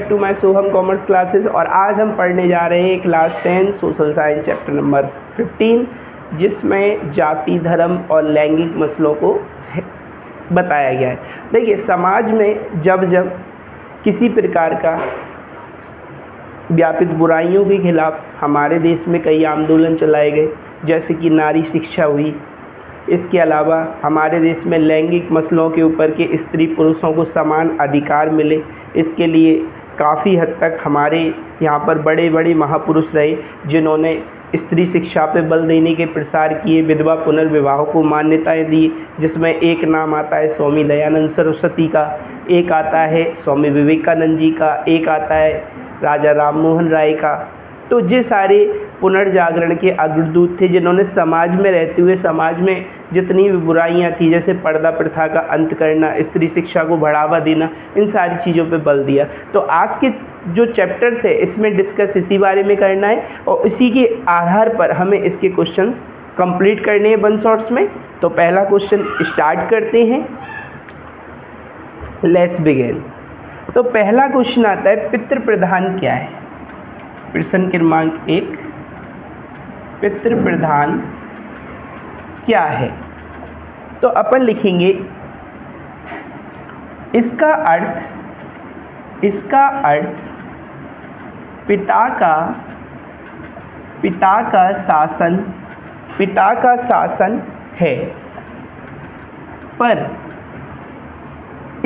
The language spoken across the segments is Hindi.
Back to my Soham commerce classes. और आज हम पढ़ने जा रहे हैं class 10 social science chapter number 15, जिसमें जाति, धर्म और लैंगिक मसलों को बताया गया है। देखिए, समाज में जब जब किसी प्रकार का व्यापित बुराइयों के खिलाफ हमारे देश में कई आंदोलन चलाए गए, जैसे कि नारी शिक्षा हुई। इसके अलावा हमारे देश में लैंगिक मसलों के ऊपर के स्त्री पुरुषों को समान अधिकार मिले, इसके लिए काफ़ी हद तक हमारे यहाँ पर बड़े बड़े महापुरुष रहे, जिन्होंने स्त्री शिक्षा पे बल देने के प्रसार किए, विधवा पुनर्विवाह को मान्यताएं दी, जिसमें एक नाम आता है स्वामी दयानंद सरस्वती का, एक आता है स्वामी विवेकानंद जी का, एक आता है राजा राम मोहन राय का। तो ये सारे पुनर्जागरण के अग्रदूत थे, जिन्होंने समाज में रहते हुए समाज में जितनी भी बुराइयां थी, जैसे पर्दा प्रथा का अंत करना, स्त्री शिक्षा को बढ़ावा देना, इन सारी चीज़ों पे बल दिया। तो आज के जो चैप्टर्स है इसमें डिस्कस इसी बारे में करना है और इसी के आधार पर हमें इसके क्वेश्चन कंप्लीट करने हैं वन शॉट्स में। तो पहला क्वेश्चन स्टार्ट करते हैं, लेट्स बिगिन। तो पहला क्वेश्चन आता है, पितृ प्रधान क्या है? प्रश्न क्रमांक 1, पितृ प्रधान क्या है? तो अपन लिखेंगे इसका अर्थ पिता का शासन है। पर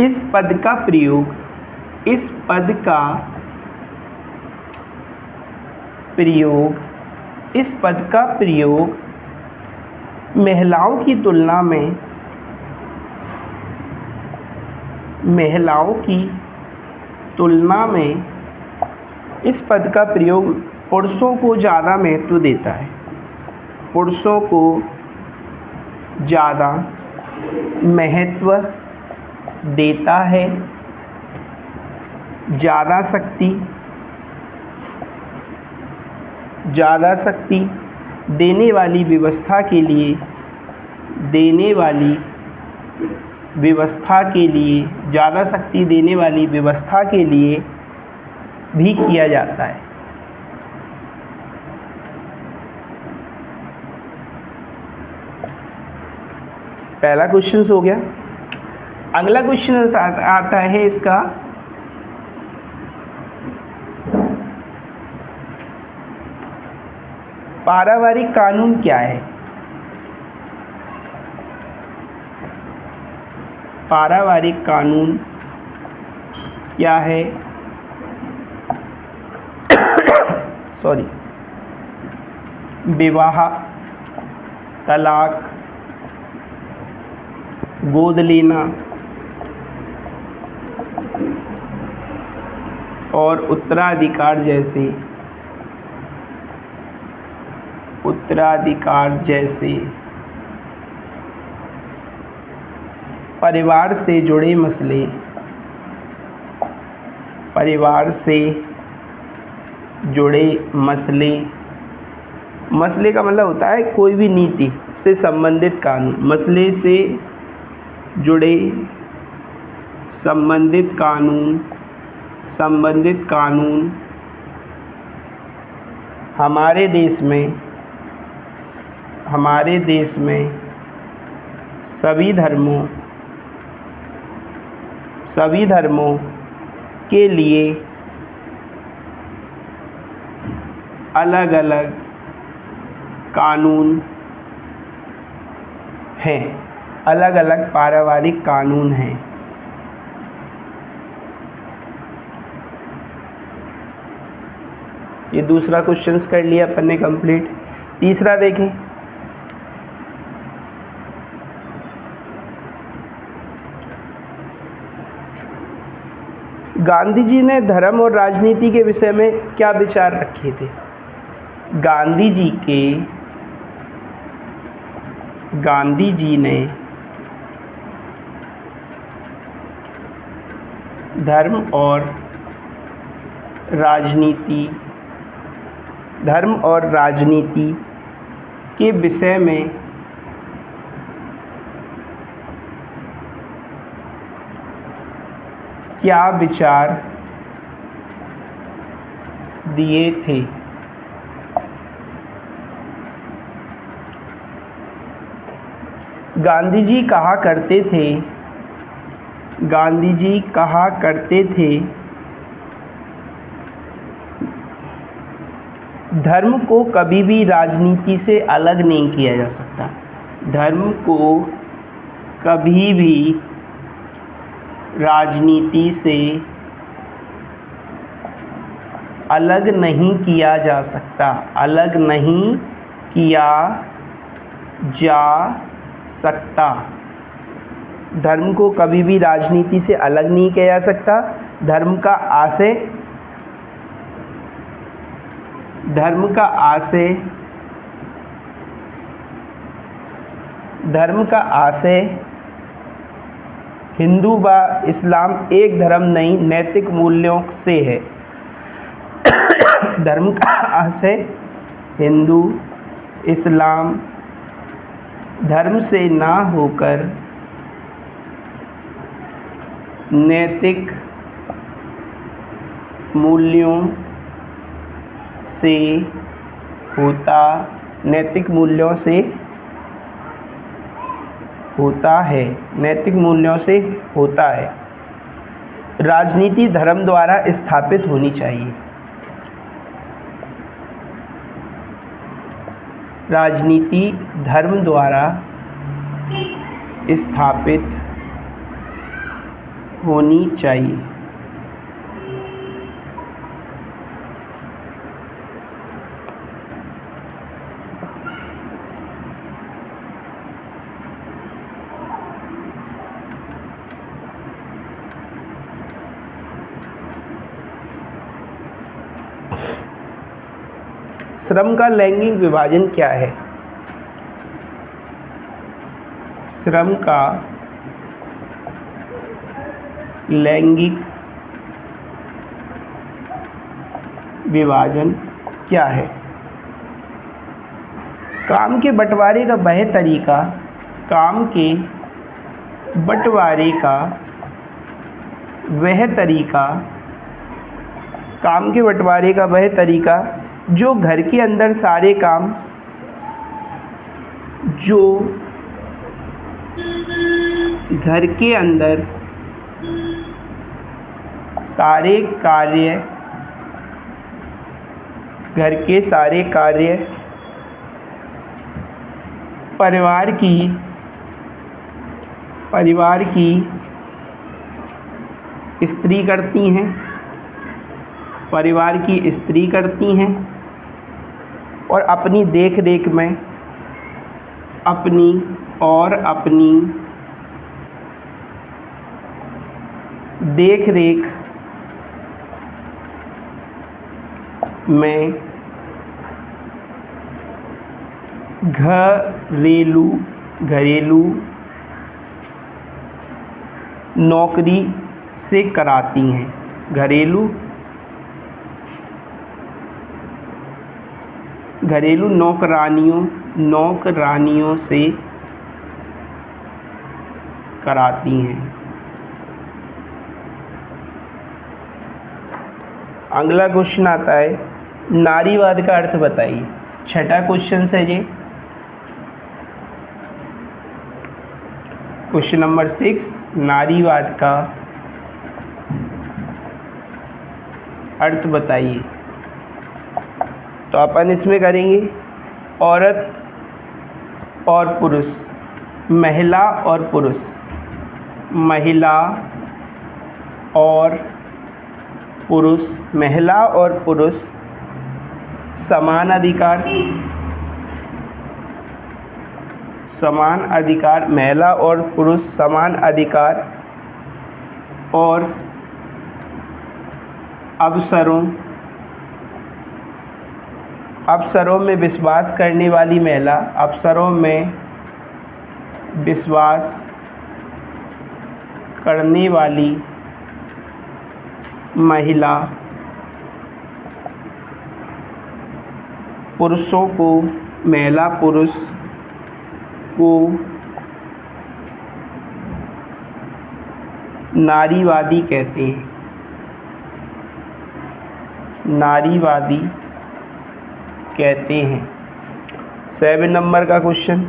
इस पद का प्रयोग महिलाओं की तुलना में इस पद का प्रयोग पुरुषों को ज़्यादा महत्व देता है। पुरुषों को ज़्यादा महत्व देता है। ज़्यादा शक्ति देने वाली व्यवस्था के लिए ज़्यादा शक्ति देने वाली व्यवस्था के लिए भी किया जाता है। पहला क्वेश्चन हो गया। अगला क्वेश्चन आता है इसका, पारिवारिक कानून क्या है? पारिवारिक कानून क्या है? विवाह, तलाक, गोद लेना और उत्तराधिकार जैसे परिवार से जुड़े मसले का मतलब होता है कोई भी नीति से संबंधित कानून। मसले से जुड़े संबंधित कानून हमारे देश में सभी धर्मों के लिए अलग अलग कानून हैं, अलग अलग पारिवारिक कानून हैं। ये दूसरा क्वेश्चन कर लिया अपन ने कंप्लीट। तीसरा देखें, गांधी जी ने धर्म और राजनीति के विषय में क्या विचार रखे थे? गांधी जी ने धर्म और राजनीति के विषय में क्या विचार दिए थे। गांधी जी कहा करते थे, गांधी जी कहा करते थे, धर्म को कभी भी राजनीति से अलग नहीं किया जा सकता। धर्म को कभी भी राजनीति से अलग नहीं किया जा सकता, अलग नहीं किया जा सकता। धर्म को कभी भी राजनीति से अलग नहीं किया जा सकता। धर्म का आशय, धर्म का आशय, धर्म का आशय हिंदू व इस्लाम एक धर्म नहीं नैतिक मूल्यों से है। धर्म का आशय हिंदू इस्लाम धर्म से ना होकर नैतिक मूल्यों से होता, नैतिक मूल्यों से होता है, नैतिक मूल्यों से होता है। राजनीति धर्म द्वारा स्थापित होनी चाहिए। राजनीति धर्म द्वारा स्थापित होनी चाहिए। श्रम का लैंगिक विभाजन क्या है? श्रम का लैंगिक विभाजन क्या है? काम के बंटवारे का वह तरीका, काम के बंटवारे का वह तरीका, काम के बंटवारे का वह तरीका जो घर के अंदर सारे काम, जो घर के अंदर सारे कार्य, घर के सारे कार्य परिवार की स्त्री करती हैं, परिवार की स्त्री करती हैं और अपनी देख रेख में, अपनी देख रेख में घरेलू नौकरी से कराती हैं, घरेलू नौकरानियों से कराती हैं। अगला क्वेश्चन आता है, नारीवाद का अर्थ बताइए। छठा क्वेश्चन है जी, क्वेश्चन नंबर 6, नारीवाद का अर्थ बताइए। तो अपन इसमें करेंगे औरत और पुरुष, महिला और पुरुष, महिला और पुरुष, महिला और पुरुष समान अधिकार, महिला और पुरुष समान अधिकार और अवसरों में विश्वास करने वाली महिला, अवसरों में विश्वास करने वाली महिला, पुरुषों को, महिला पुरुष को नारीवादी कहते हैं। नारीवादी कहते हैं। 7 नंबर का क्वेश्चन,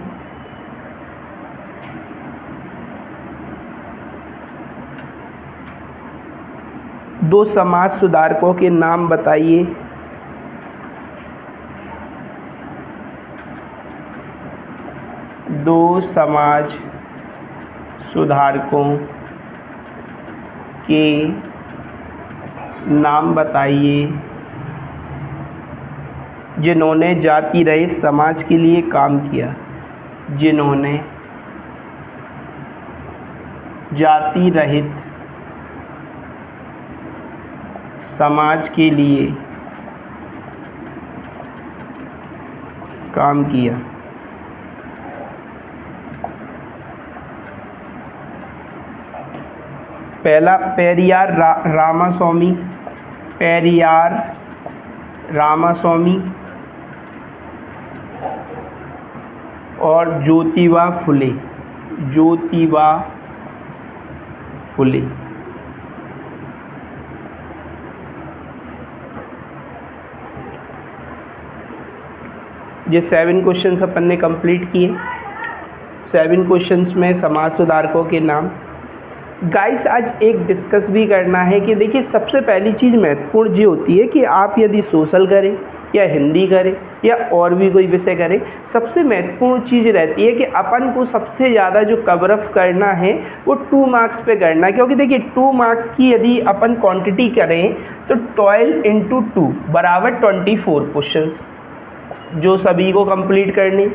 दो समाज सुधारकों के नाम बताइए। दो समाज सुधारकों के नाम बताइए जिन्होंने जाति रहित समाज के लिए काम किया। जिन्होंने जाति रहित समाज के लिए काम किया। पहला पेरियार रामास्वामी, पेरियार रामास्वामी और ज्योतिबा फुले, ज्योतिबा फुले। ये 7 क्वेश्चंस अपन ने कंप्लीट किए। 7 क्वेश्चंस में समाज सुधारकों के नाम। गाइस आज एक डिस्कस भी करना है कि देखिए सबसे पहली चीज़ महत्वपूर्ण ये होती है कि आप यदि सोशल करें या हिंदी करें या और भी कोई विषय करें, सबसे महत्वपूर्ण चीज़ रहती है कि अपन को सबसे ज़्यादा जो कवर अप करना है वो 2 मार्क्स पे करना है। क्योंकि देखिए 2 मार्क्स की यदि अपन क्वांटिटी करें तो 12 × 2 बराबर 24 क्वेश्चंस जो सभी को कंप्लीट करने।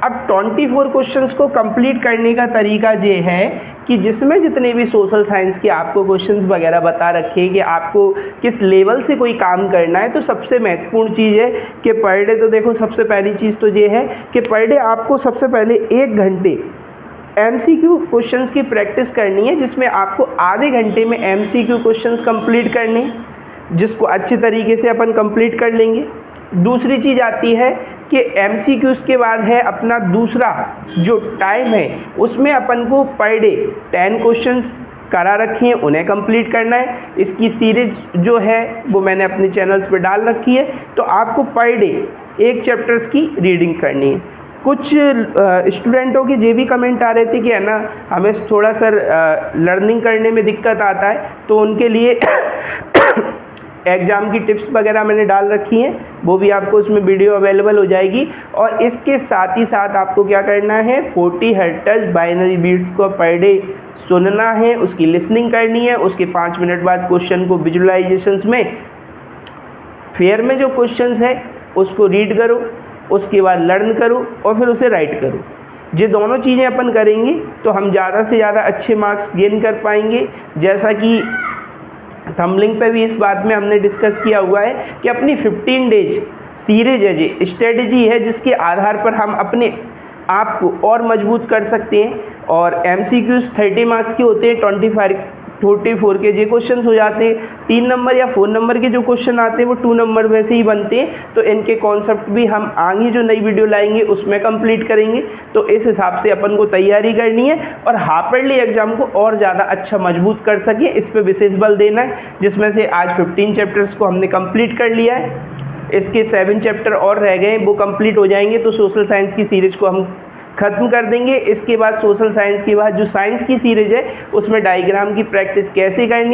अब 24 क्वेश्चंस को कंप्लीट करने का तरीका ये है कि जिसमें जितने भी सोशल साइंस के आपको क्वेश्चंस वगैरह बता रखे हैं कि आपको किस लेवल से कोई काम करना है, तो सबसे महत्वपूर्ण चीज़ है कि पर डे, तो देखो सबसे पहली चीज़ तो ये है कि पर डे आपको सबसे पहले 1 घंटे MCQ क्वेश्चंस की प्रैक्टिस करनी है, जिसमें आपको आधे घंटे में MCQ क्वेश्चंस कंप्लीट करने, जिसको अच्छे तरीके से अपन कंप्लीट कर लेंगे। दूसरी चीज़ आती है कि MCQs के बाद है अपना दूसरा जो टाइम है, उसमें अपन को पर डे 10 क्वेश्चंस करा रखे हैं, उन्हें कंप्लीट करना है। इसकी सीरीज जो है वो मैंने अपने चैनल्स पे डाल रखी है, तो आपको पर डे 1 चैप्टर्स की रीडिंग करनी है। कुछ स्टूडेंटों के ये भी कमेंट आ रहे थे कि है ना हमें थोड़ा सर लर्निंग करने में दिक्कत आता है, तो उनके लिए एग्ज़ाम की टिप्स वगैरह मैंने डाल रखी हैं, वो भी आपको उसमें वीडियो अवेलेबल हो जाएगी। और इसके साथ ही साथ आपको क्या करना है, 40 हर्ट्ज़ बाइनरी बीट्स को पर डे सुनना है, उसकी लिसनिंग करनी है। उसके 5 मिनट बाद क्वेश्चन को विजुअलाइजेशंस में फेयर में जो क्वेश्चंस है उसको रीड करो, उसके बाद लर्न करो और फिर उसे राइट करो। ये दोनों चीज़ें अपन करेंगे तो हम ज़्यादा से ज़्यादा अच्छे मार्क्स गेन कर पाएंगे। जैसा कि थंबनेल पे भी इस बात में हमने डिस्कस किया हुआ है कि अपनी 15 डेज सीरीज है, जी स्ट्रेटजी है, जिसके आधार पर हम अपने आप को और मजबूत कर सकते हैं। और MCQs 30 मार्क्स के होते हैं, 24 के जो क्वेश्चन हो जाते हैं। 3 नंबर या 4 नंबर के जो क्वेश्चन आते हैं वो 2 नंबर में से ही बनते हैं। तो इनके कॉन्सेप्ट भी हम आगे जो नई वीडियो लाएंगे उसमें कंप्लीट करेंगे। तो इस हिसाब से अपन को तैयारी करनी है और हाफिज़ली एग्जाम को और ज़्यादा अच्छा मजबूत कर सके, इस पर विशेष बल देना है। जिसमें से आज 15 चैप्टर्स को हमने कंप्लीट कर लिया है, इसके 7 चैप्टर और रह गए, वो कंप्लीट हो जाएंगे तो सोशल साइंस की सीरीज को हम ख़त्म कर देंगे। इसके बाद सोशल साइंस के बाद जो साइंस की सीरीज है उसमें डायग्राम की प्रैक्टिस कैसे करनी है